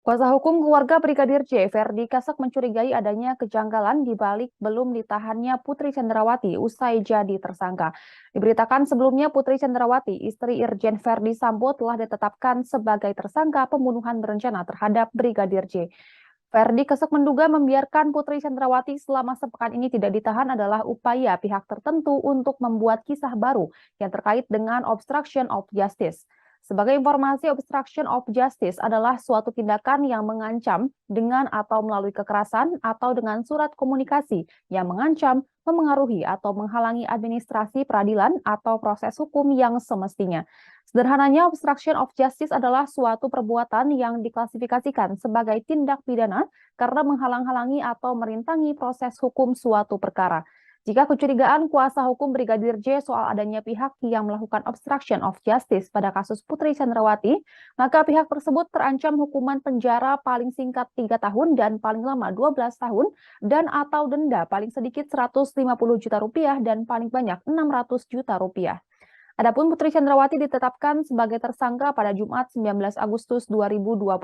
Kuasa hukum keluarga Brigadir J, Ferdi Kasek mencurigai adanya kejanggalan di balik belum ditahannya Putri Chandrawati usai jadi tersangka. Diberitakan sebelumnya Putri Chandrawati, istri Irjen Ferdi Sambo telah ditetapkan sebagai tersangka pembunuhan berencana terhadap Brigadir J. Ferdi Kesek menduga membiarkan Putri Chandrawati selama sepekan ini tidak ditahan adalah upaya pihak tertentu untuk membuat kisah baru yang terkait dengan obstruction of justice. Sebagai informasi, obstruction of justice adalah suatu tindakan yang mengancam dengan atau melalui kekerasan atau dengan surat komunikasi yang mengancam, memengaruhi atau menghalangi administrasi peradilan atau proses hukum yang semestinya. Sederhananya, obstruction of justice adalah suatu perbuatan yang diklasifikasikan sebagai tindak pidana karena menghalang-halangi atau merintangi proses hukum suatu perkara. Jika kecurigaan kuasa hukum Brigadir J soal adanya pihak yang melakukan obstruction of justice pada kasus Putri Chandrawati, maka pihak tersebut terancam hukuman penjara paling singkat 3 tahun dan paling lama 12 tahun dan atau denda paling sedikit 150 juta rupiah dan paling banyak 600 juta rupiah. Adapun Putri Chandrawati ditetapkan sebagai tersangka pada Jumat 19 Agustus 2022.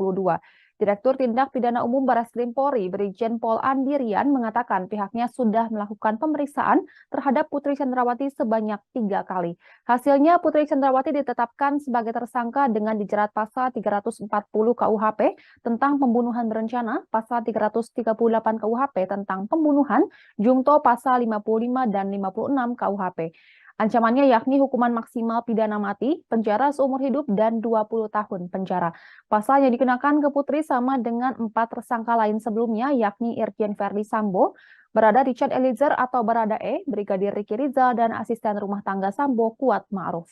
Direktur Tindak Pidana Umum Barreskrim Polri, Brigjen Pol Andirian mengatakan pihaknya sudah melakukan pemeriksaan terhadap Putri Chandrawati sebanyak 3 kali. Hasilnya Putri Chandrawati ditetapkan sebagai tersangka dengan dijerat pasal 340 KUHP tentang pembunuhan berencana, pasal 338 KUHP tentang pembunuhan, jungto pasal 55 dan 56 KUHP. Ancamannya yakni hukuman maksimal pidana mati, penjara seumur hidup, dan 20 tahun penjara. Pasal yang dikenakan ke Putri sama dengan 4 tersangka lain sebelumnya, yakni Irjen Ferdi Sambo, Barada Richard Eliezer atau Barada E, Brigadir Riki Rizal, dan asisten rumah tangga Sambo Kuat Ma'ruf.